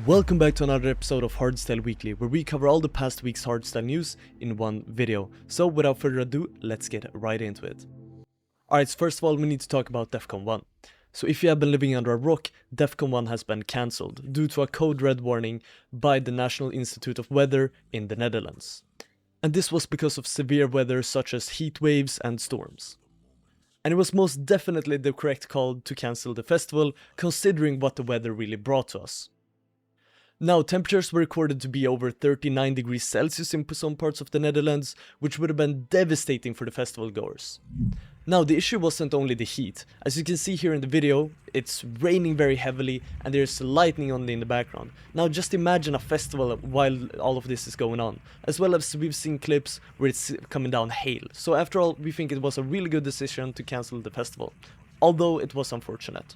Welcome back to another episode of Hardstyle Weekly, where we cover all the past week's hardstyle news in one video. So without further ado, let's get right into it. Alright, so first of all we need to talk about Defqon1. So if you have been living under a rock, Defqon1 has been cancelled due to a code red warning by the National Institute of Weather in the Netherlands. And this was because of severe weather such as heat waves and storms. And it was most definitely the correct call to cancel the festival, considering what the weather really brought to us. Now, temperatures were recorded to be over 39 degrees Celsius in some parts of the Netherlands, which would have been devastating for the festival goers. Now, the issue wasn't only the heat. As you can see here in the video, it's raining very heavily and there's lightning only in the background. Now, just imagine a festival while all of this is going on, as well as we've seen clips where it's coming down hail. So after all, we think it was a really good decision to cancel the festival, although it was unfortunate.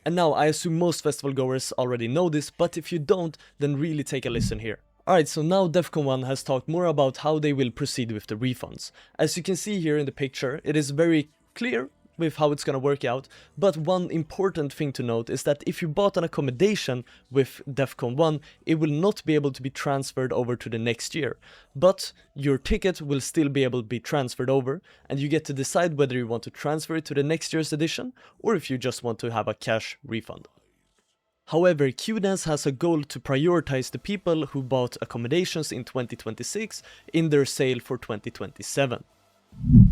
And now, I assume most festival goers already know this, but if you don't, then really take a listen here. Alright, so now Defqon1 has talked more about how they will proceed with the refunds. As you can see here in the picture, it is very clear with how it's gonna work out, but one important thing to note is that if you bought an accommodation with Defqon1, it will not be able to be transferred over to the next year, but your ticket will still be able to be transferred over, and you get to decide whether you want to transfer it to the next year's edition, or if you just want to have a cash refund. However, Qdance has a goal to prioritize the people who bought accommodations in 2026 in their sale for 2027.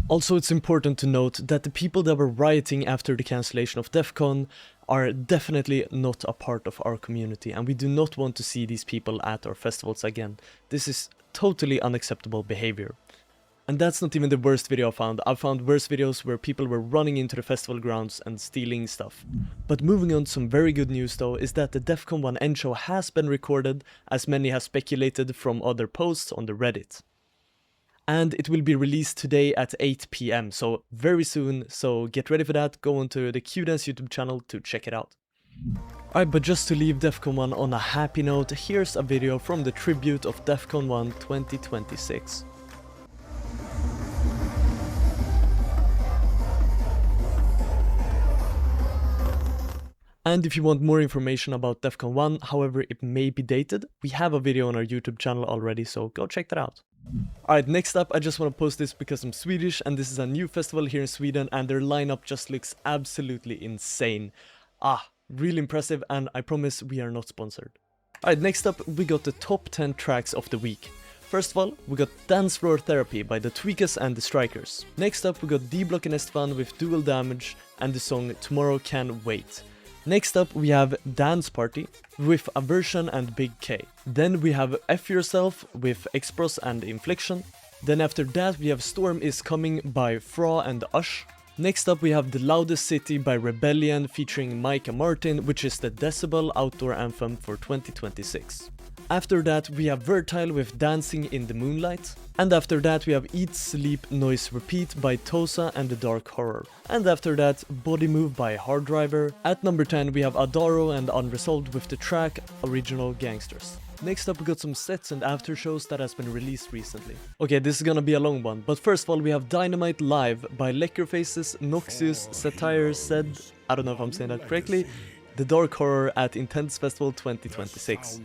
Also, it's important to note that the people that were rioting after the cancellation of Defqon are definitely not a part of our community, and we do not want to see these people at our festivals again. This is totally unacceptable behavior. And that's not even the worst video I found. I've found worse videos where people were running into the festival grounds and stealing stuff. But moving on to some very good news though, is that the Defqon1 Endshow has been recorded, as many have speculated from other posts on the Reddit. And it will be released today at 8 PM, so very soon, so get ready for that. Go onto the Qdance YouTube channel to check it out. Alright, but just to leave Defqon1 on a happy note, here's a video from the tribute of Defqon1 2026. And if you want more information about Defqon1, however it may be dated, we have a video on our YouTube channel already, so go check that out. Alright, next up, I just want to post this because I'm Swedish and this is a new festival here in Sweden and their lineup just looks absolutely insane. Really impressive, and I promise we are not sponsored. Alright, next up we got the top 10 tracks of the week. First of all, we got Dance Floor Therapy by the Tweakers and the Strikers. Next up we got D-Block and Estvan with Dual Damage and the song Tomorrow Can Wait. Next up we have Dance Party with Aversion and Big K. Then we have F Yourself with Expros and Infliction. Then after that we have Storm Is Coming by Fra and Ush. Next up we have The Loudest City by Rebellion featuring Micah Martin, which is the Decibel outdoor anthem for 2026. After that we have Vertile with Dancing in the Moonlight. And after that we have Eat, Sleep, Noise, Repeat by Tosa and the Dark Horror. And after that Body Move by Hard Driver. At number 10 we have Adaro and Unresolved with the track Original Gangsters. Next up we got some sets and after shows that has been released recently. Okay, this is gonna be a long one, but first of all we have Dynamite Live by Lecker Faces, Noxious, Satire, Said, I don't know if I'm saying that correctly, The Dark Horror at Intense Festival 2026.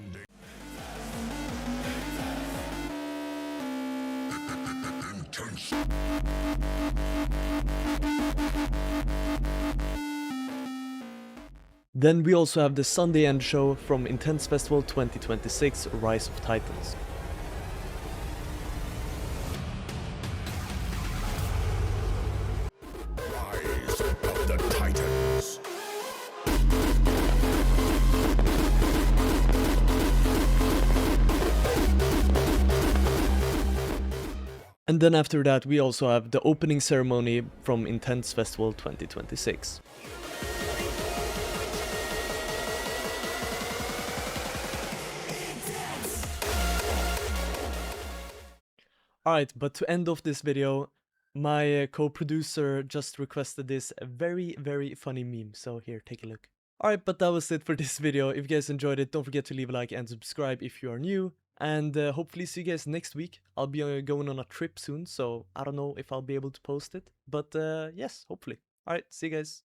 Then we also have the Sunday Endshow from Intense Festival 2026, Rise of Titans. Rise of the Titans. And then after that we also have the opening ceremony from Intense Festival 2026. Alright, but to end off this video, my co-producer just requested this very funny meme, so here, take a look. Alright, but that was it for this video. If you guys enjoyed it, don't forget to leave a like and subscribe if you are new. And hopefully see you guys next week. I'll be going on a trip soon, so I don't know if I'll be able to post it. But yes, hopefully. Alright, see you guys.